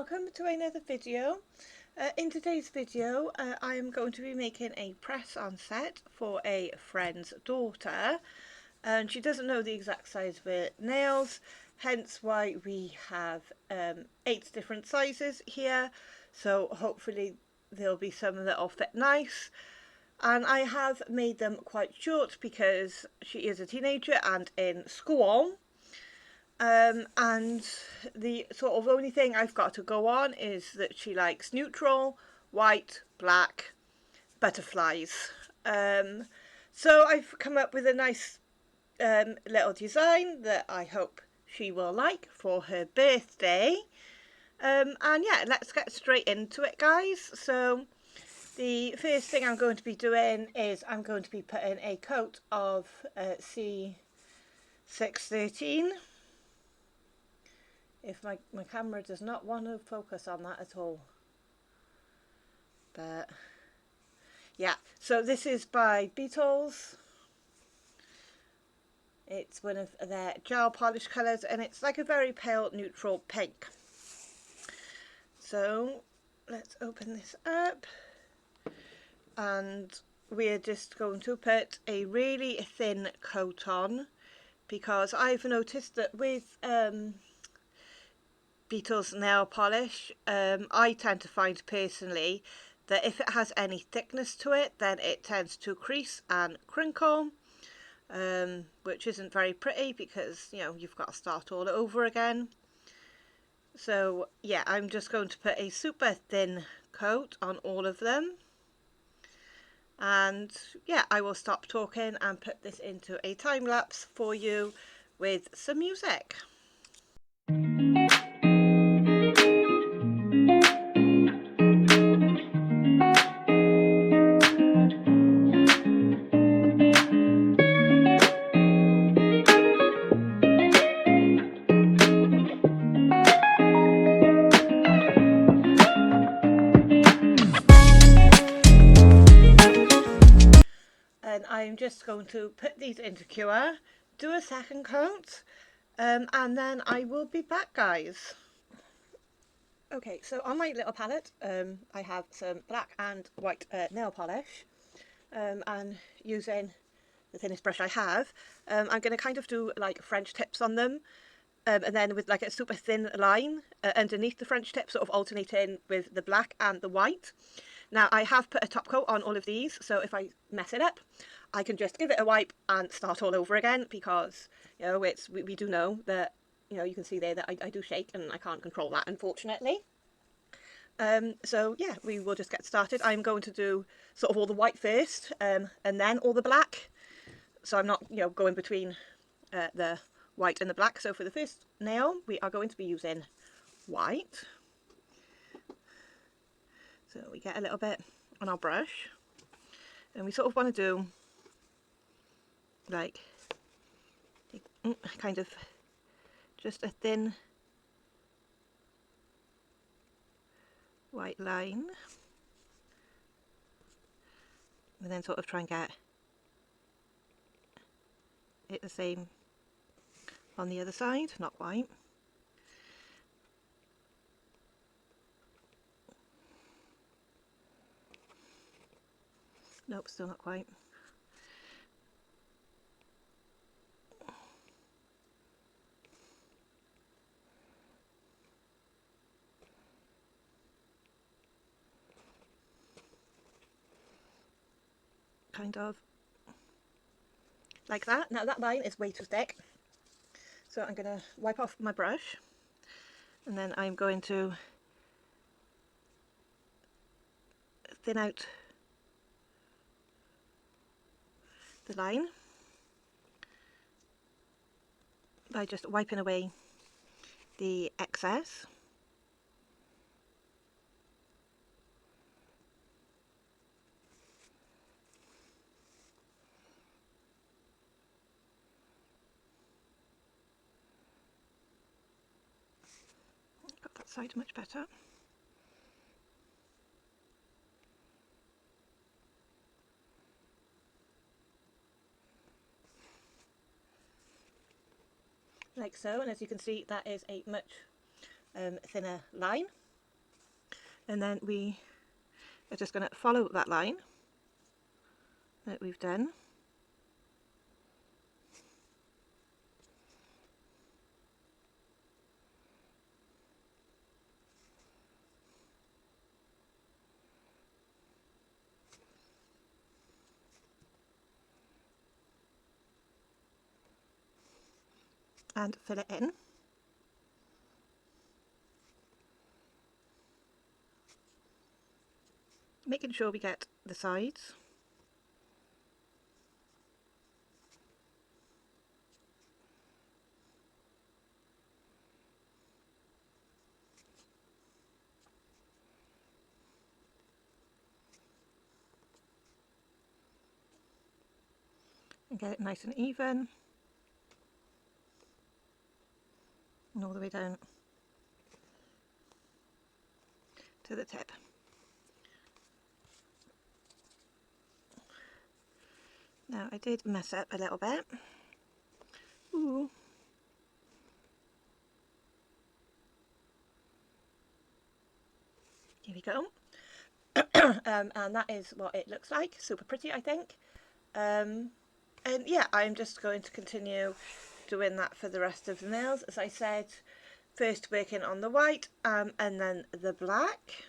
welcome to another video. In today's video I am going to be making a press on set for a friend's daughter, and she doesn't know the exact size of her nails, hence why we have 8 different sizes here, so hopefully there'll be some that'll fit nice. And I have made them quite short because she is a teenager and in school. And the sort of only thing I've got to go on is that she likes neutral, white, black, butterflies. So I've come up with a nice little design that I hope she will like for her birthday. And yeah, let's get straight into it, guys. So the first thing I'm going to be doing is I'm going to be putting a coat of C613. If my camera does not want to focus on that at all. But yeah, so this is by Beetles. It's one of their gel polish colours and it's like a very pale neutral pink. So let's open this up and we're just going to put a really thin coat on, because I've noticed that with Beetles nail polish, I tend to find personally that if it has any thickness to it, then it tends to crease and crinkle, which isn't very pretty because, you know, you've got to start all over again. So yeah, I'm just going to put a super thin coat on all of them, and yeah, I will stop talking and put this into a time lapse for you with some music. And I'm just going to put these into cure, do a second coat, and then I will be back, guys. Okay, so on my little palette, I have some black and white nail polish, and using the thinnest brush I have, I'm going to kind of do like French tips on them, and then with like a super thin line underneath the French tip, sort of alternating with the black and the white. Now I have put a top coat on all of these, so if I mess it up, I can just give it a wipe and start all over again, because, you know, we do know that, you know, you can see there that I do shake and I can't control that, unfortunately. So yeah, we will just get started. I'm going to do sort of all the white first, and then all the black, so I'm not, you know, going between the white and the black. So for the first nail we are going to be using white. So we get a little bit on our brush and we sort of want to do like kind of just a thin white line, and then sort of try and get it the same on the other side, not quite. Nope, still not quite. Kind of like that. Now that line is way too thick, so I'm going to wipe off my brush, and then I'm going to thin out the line by just wiping away the excess. Got that side much better. Like so, and as you can see, that is a much thinner line. and then we are just going to follow that line that we've done. And fill it in. Making sure we get the sides. And get it nice and even. And all the way down to the tip. Now I did mess up a little bit. Ooh. Here we go. And that is what it looks like. Super pretty, I think. And yeah, I'm just going to continue doing that for the rest of the nails. As I said, first working on the white and then the black.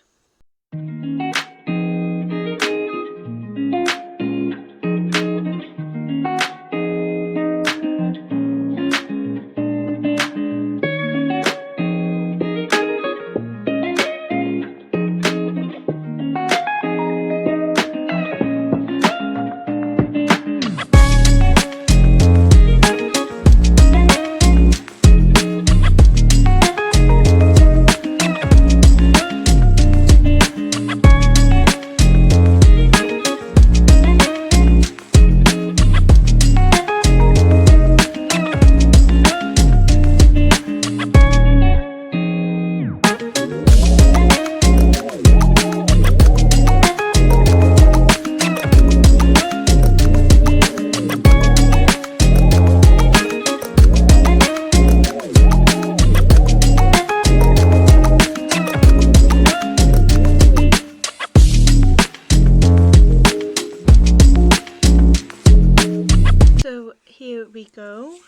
So here we go.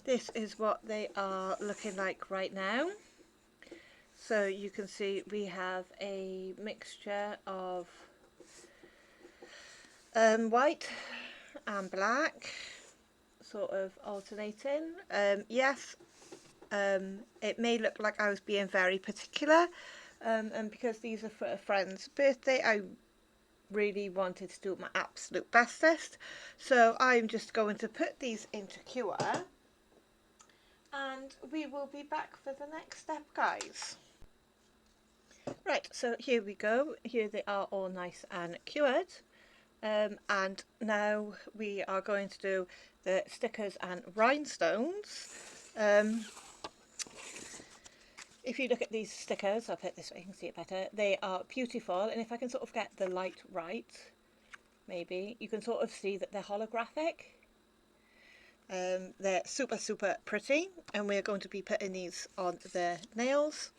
This is what they are looking like right now. So you can see we have a mixture of white and black, sort of alternating. Yes, it may look like I was being very particular, and because these are for a friend's birthday, I really wanted to do my absolute bestest. So I'm just going to put these into cure, and we will be back for the next step, guys. Right, so here we go. Here they are all nice and cured. And now we are going to do the stickers and rhinestones. If you look at these stickers, I'll put it this way, you can see it better. They are beautiful, and if I can sort of get the light right, maybe, you can sort of see that they're holographic. They're super pretty, and we're going to be putting these on the nails.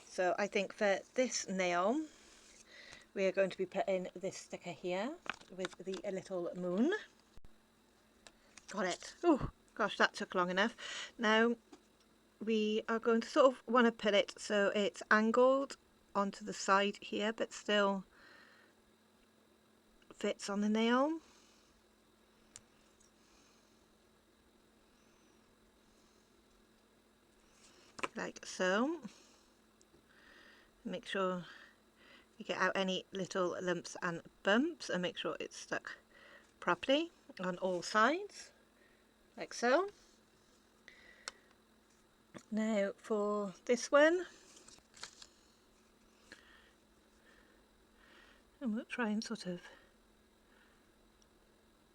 So I think for this nail, we are going to be putting this sticker here with the little moon. Got it. Oh gosh, that took long enough. Now we are going to sort of want to put it so it's angled onto the side here, but still fits on the nail. Like so. Make sure you get out any little lumps and bumps and make sure it's stuck properly on all sides, like so. Now for this one, and we'll try and sort of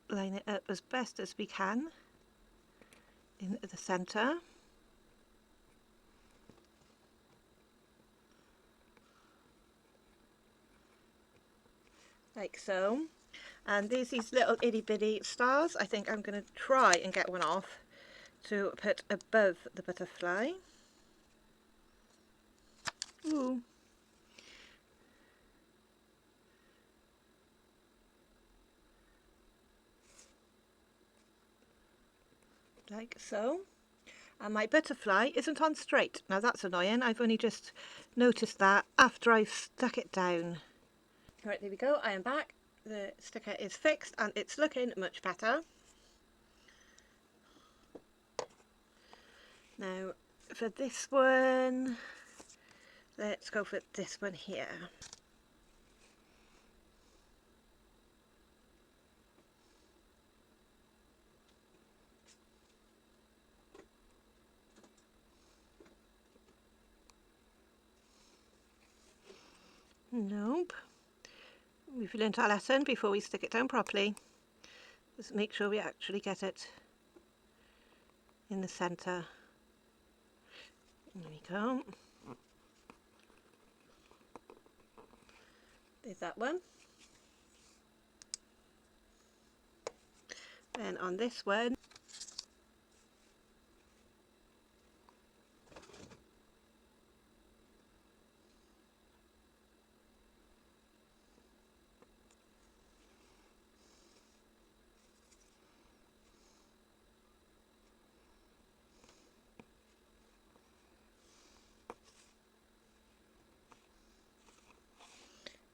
line it up as best as we can in the centre. Like so. And these little itty bitty stars, I think I'm going to try and get one off to put above the butterfly. Ooh. Like so. And my butterfly isn't on straight. Now that's annoying. I've only just noticed that after I've stuck it down. Right, there we go. I am back. The sticker is fixed and it's looking much better. Now for this one, let's go for this one here. Nope. We've learnt our lesson before we stick it down properly. Just make sure we actually get it in the centre. There we go. There's that one. Then on this one,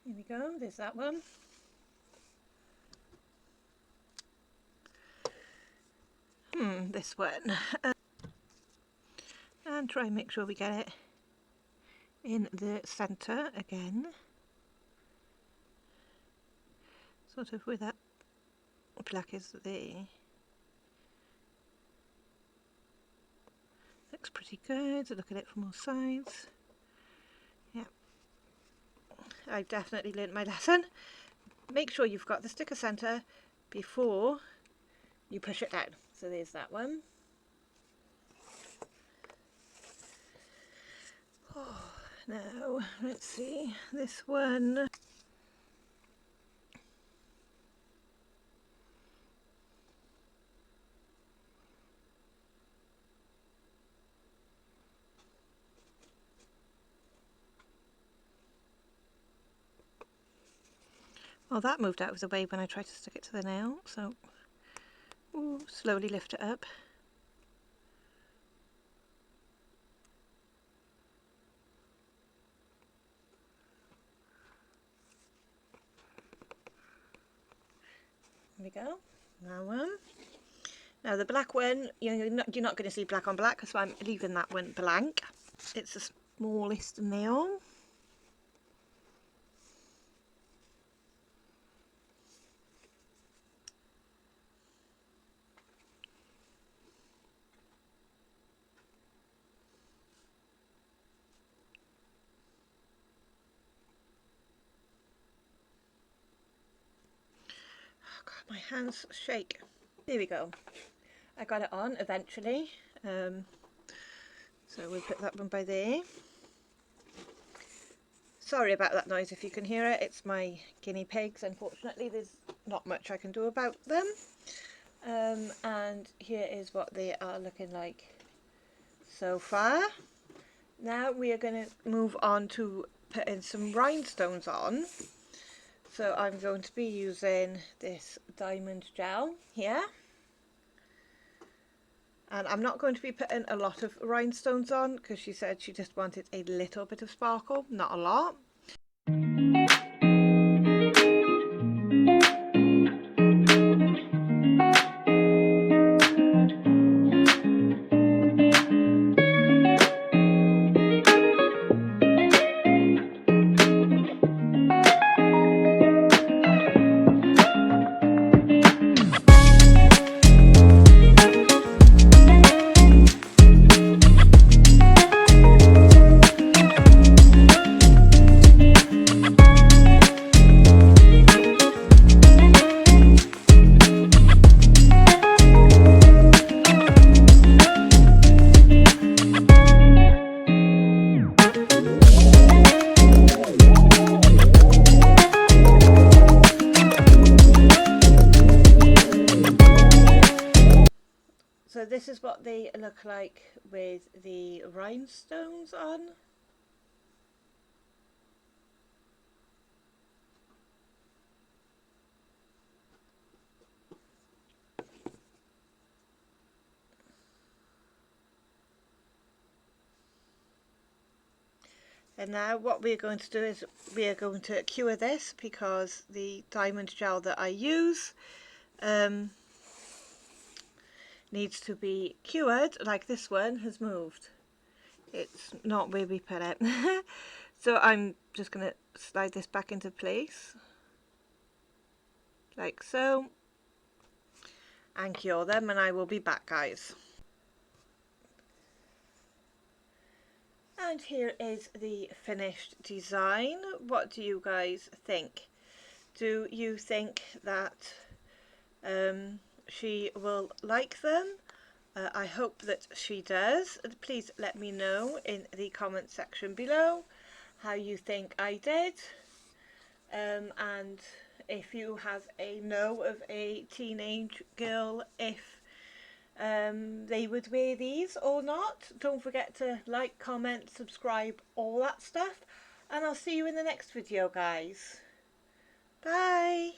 here we go, there's that one. This one. And try and make sure we get it in the centre again. Sort of where that black is there. Looks pretty good. Look at it from all sides. Yeah. I've definitely learnt my lesson. Make sure you've got the sticker centre before you push it down. So there's that one. Oh, now let's see this one. Well, that moved out of the way when I tried to stick it to the nail, so slowly lift it up. There we go. Now the black one, you're not going to see black on black, so I'm leaving that one blank. It's the smallest nail. My hands shake. There we go. I got it on eventually. So we'll put that one by there. Sorry about that noise if you can hear it. It's my guinea pigs. Unfortunately, there's not much I can do about them. And here is what they are looking like so far. Now we are going to move on to putting some rhinestones on. So I'm going to be using this diamond gel here. And I'm not going to be putting a lot of rhinestones on because she said she just wanted a little bit of sparkle, not a lot. So this is what they look like with the rhinestones on. And now what we're going to do is we are going to cure this, because the diamond gel that I use needs to be cured. Like this one has moved. It's not where we put it. So I'm just going to slide this back into place like so and cure them, and I will be back, guys. And here is the finished design. What do you guys think? Do you think that she will like them? I hope that she does. Please let me know in the comment section below how you think I did, and if you have a know of a teenage girl, if they would wear these or not. Don't forget to like, comment, subscribe, all that stuff, and I'll see you in the next video, guys. Bye.